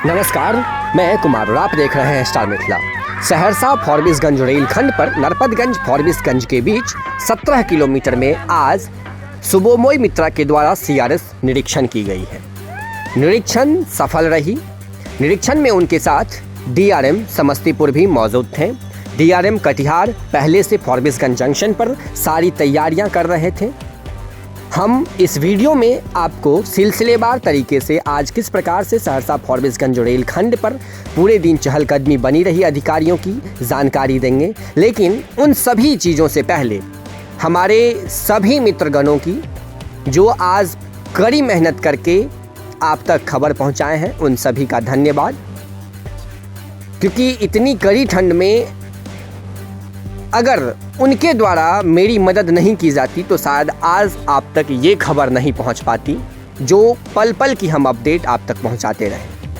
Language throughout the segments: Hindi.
नमस्कार, मैं कुमार और आप देख रहे हैं स्टार मिथिला। सहरसा फॉरबिसगंज रेलखंड पर नरपतगंज फॉरबिसगंज के बीच 17 किलोमीटर में आज सुबोमोई मित्रा के द्वारा सीआरएस निरीक्षण की गई है। निरीक्षण सफल रही। निरीक्षण में उनके साथ डीआरएम समस्तीपुर भी मौजूद थे। डीआरएम कटिहार पहले से फॉरबिसगंज जंक्शन पर सारी तैयारियां कर रहे थे। हम इस वीडियो में आपको सिलसिलेवार तरीके से आज किस प्रकार से सहरसा फॉरबिसगंज रेलखंड पर पूरे दिन चहलकदमी बनी रही अधिकारियों की जानकारी देंगे। लेकिन उन सभी चीज़ों से पहले हमारे सभी मित्रगणों की जो आज कड़ी मेहनत करके आप तक खबर पहुंचाए हैं, उन सभी का धन्यवाद। क्योंकि इतनी कड़ी ठंड में अगर उनके द्वारा मेरी मदद नहीं की जाती तो शायद आज आप तक ये खबर नहीं पहुंच पाती जो पल पल की हम अपडेट आप तक पहुंचाते रहे।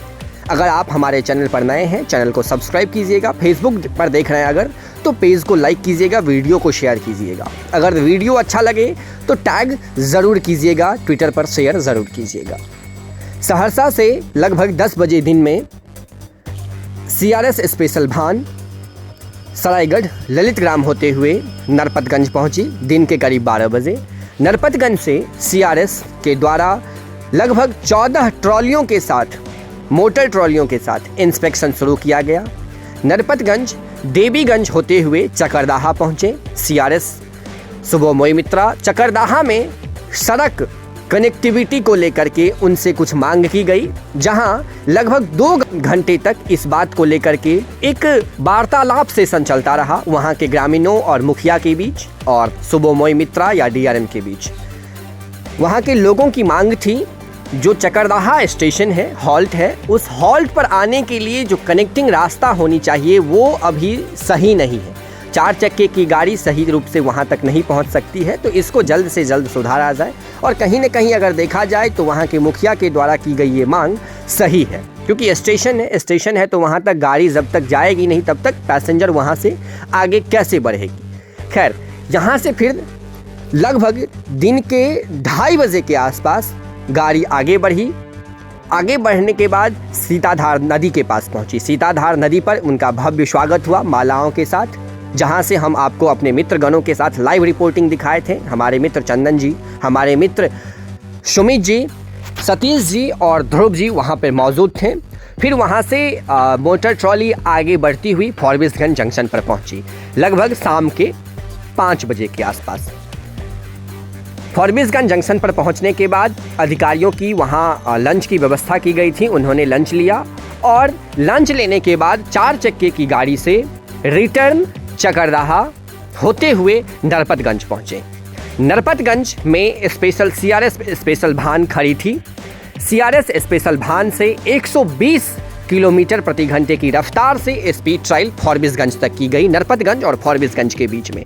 अगर आप हमारे चैनल पर नए हैं, चैनल को सब्सक्राइब कीजिएगा। फेसबुक पर देख रहे हैं अगर, तो पेज को लाइक कीजिएगा, वीडियो को शेयर कीजिएगा। अगर वीडियो अच्छा लगे तो टैग ज़रूर कीजिएगा, ट्विटर पर शेयर ज़रूर कीजिएगा। सहरसा से लगभग 10 बजे दिन में सीआरएस स्पेशल वाहन सरायगढ़ ललित ग्राम होते हुए नरपतगंज पहुंची। दिन के करीब 12 बजे नरपतगंज से सीआरएस के द्वारा लगभग 14 ट्रॉलियों के साथ, मोटर ट्रॉलियों के साथ इंस्पेक्शन शुरू किया गया। नरपतगंज देवीगंज होते हुए चकरदाहा पहुंचे सीआरएस सुबोमोई मित्रा। चकरदाहा में सड़क कनेक्टिविटी को लेकर के उनसे कुछ मांग की गई, जहां लगभग 2 घंटे तक इस बात को लेकर के एक वार्तालाप सेशन चलता रहा वहां के ग्रामीणों और मुखिया के बीच और सुबोमोई मित्रा या डीआरएम के बीच। वहां के लोगों की मांग थी जो चकरदाहा स्टेशन है, हॉल्ट है, उस हॉल्ट पर आने के लिए जो कनेक्टिंग रास्ता होनी चाहिए वो अभी सही नहीं है। 4 चक्के की गाड़ी सही रूप से वहां तक नहीं पहुंच सकती है, तो इसको जल्द से जल्द सुधारा जाए। और कहीं न कहीं अगर देखा जाए तो वहां के मुखिया के द्वारा की गई ये मांग सही है, क्योंकि स्टेशन है तो वहां तक गाड़ी जब तक जाएगी नहीं तब तक पैसेंजर वहां से आगे कैसे बढ़ेगी। खैर, यहां से फिर लगभग दिन के 2:30 बजे के आसपास गाड़ी आगे बढ़ी। आगे बढ़ने के बाद सीताधार नदी के पास पहुंची। सीताधार नदी पर उनका भव्य स्वागत हुआ मालाओं के साथ, जहां से हम आपको अपने मित्रगणों के साथ लाइव रिपोर्टिंग दिखाए थे। हमारे मित्र चंदन जी, हमारे मित्र सुमित जी, सतीश जी और ध्रुव जी वहां पर मौजूद थे। फिर वहां से मोटर ट्रॉली आगे बढ़ती हुई फॉरबिसगंज जंक्शन पर पहुंची लगभग शाम के 5 बजे के आसपास। फॉरबिसगंज जंक्शन पर पहुंचने के बाद अधिकारियों की वहां लंच की व्यवस्था की गई थी। उन्होंने लंच लिया और लंच लेने के बाद 4 चक्के की गाड़ी से रिटर्न चकरदाहा होते हुए नरपतगंज पहुंचे। नरपतगंज में स्पेशल सीआरएस स्पेशल वाहन खड़ी थी। सीआरएस स्पेशल वाहन से 120 किलोमीटर प्रति घंटे की रफ्तार से स्पीड ट्रायल फॉरबिसगंज तक की गई, नरपतगंज और फॉरबिसगंज के बीच में।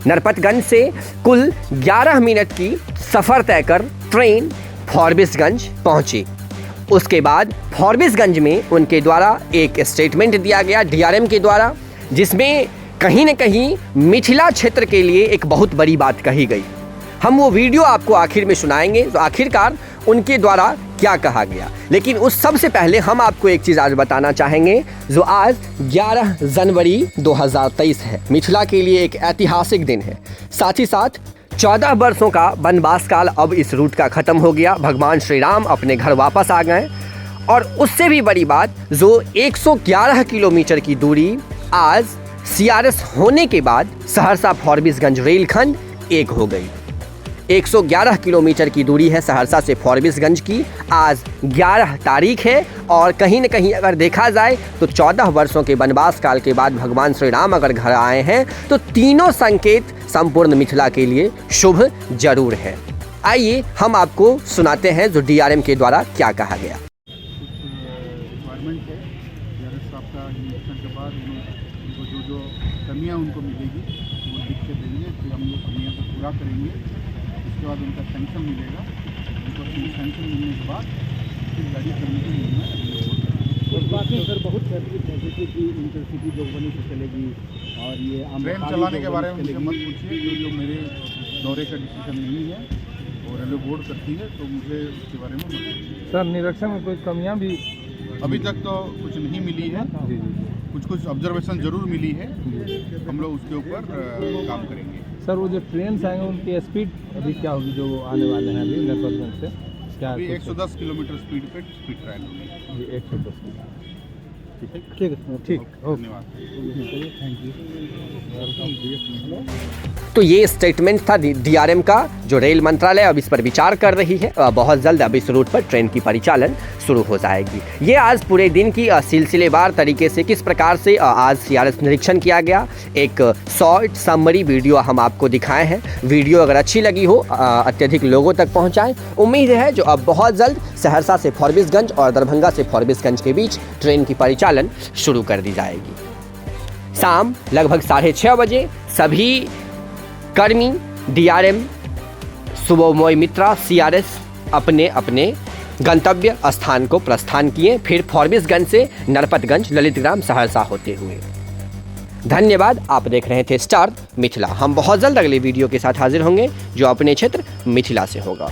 नरपतगंज से कुल 11 मिनट की सफ़र तय कर ट्रेन फॉरबिसगंज पहुंची। उसके बाद फॉरबिसगंज में उनके द्वारा एक स्टेटमेंट दिया गया डीआरएम के द्वारा, जिसमें कहीं न कहीं मिथिला क्षेत्र के लिए एक बहुत बड़ी बात कही गई। हम वो वीडियो आपको आखिर में सुनाएंगे तो आखिरकार उनके द्वारा क्या कहा गया। लेकिन उस सब से पहले हम आपको एक चीज़ आज बताना चाहेंगे, जो आज 11 जनवरी 2023 है। मिथिला के लिए एक ऐतिहासिक दिन है। साथ ही साथ 14 वर्षों का वनवास काल अब इस रूट का ख़त्म हो गया। भगवान श्री राम अपने घर वापस आ गए और उससे भी बड़ी बात, जो 111 किलोमीटर की दूरी आज सीआरएस होने के बाद सहरसा फॉरबिसगंज रेलखंड एक हो गई। 111 किलोमीटर की दूरी है सहरसा से फॉरबिसगंज की। आज 11 तारीख है और कहीं न कहीं अगर देखा जाए तो 14 वर्षों के वनवास काल के बाद भगवान श्री राम अगर घर आए हैं तो तीनों संकेत संपूर्ण मिथिला के लिए शुभ जरूर है। आइए हम आपको सुनाते हैं जो डीआरएम के द्वारा क्या कहा गया। सीआरएस साहब का निरीक्षण के बाद उनको जो कमियां उनको मिलेगी वो लिख के देंगे, फिर हम लोग कमियां को पूरा करेंगे। उसके बाद उनका सेंक्शन मिलेगा, उनको सेंक्शन मिलने के बाद फिर गाड़ी करने की निर्णय। उस बात में सर बहुत फैसिलिटी की इंटरसिटी जोगबनी से चलेगी और ये ट्रेन चलाने के बारे में मुझे मत पूछिए, जो मेरे दौरे का डिसीजन नहीं है और रेलवे बोर्ड करती है, तो मुझे उसके बारे में मत पूछिए। सर निरीक्षण में कोई कमियां भी अभी तक तो कुछ नहीं मिली है, जी कुछ ऑब्जर्वेशन जरूर मिली है, हम लोग उसके ऊपर काम करेंगे। सर वो जो ट्रेन आएंगे उनकी स्पीड अभी क्या होगी जो आने वाले हैं अभी नरपतगंज से क्या? अभी 110 किलोमीटर स्पीड पे स्पीड ट्रायल होगी। जी 110 ठीक है ठीक धन्यवाद। Thank you. तो ये स्टेटमेंट था डीआरएम का, जो रेल मंत्रालय अब इस पर विचार कर रही है। बहुत जल्द अब इस रूट पर ट्रेन की परिचालन शुरू हो जाएगी। ये आज पूरे दिन की सिलसिलेवार तरीके से किस प्रकार से आज सीआरएस निरीक्षण किया गया, एक शॉर्ट समरी वीडियो हम आपको दिखाए हैं। वीडियो अगर अच्छी लगी हो अत्यधिक लोगों तक पहुंचाएं। उम्मीद है जो अब बहुत जल्द सहरसा से फॉरबिसगंज और दरभंगा से फॉरबिसगंज के बीच ट्रेन की परिचालन शुरू कर दी जाएगी। शाम लगभग 6:30 बजे सभी कर्मी डीआरएम सुबोमोई मित्रा सीआरएस अपने अपने गंतव्य स्थान को प्रस्थान किए, फिर फॉरबिसगंज से नरपतगंज ललितग्राम सहरसा होते हुए। धन्यवाद। आप देख रहे थे स्टार मिथिला। हम बहुत जल्द अगले वीडियो के साथ हाजिर होंगे जो अपने क्षेत्र मिथिला से होगा।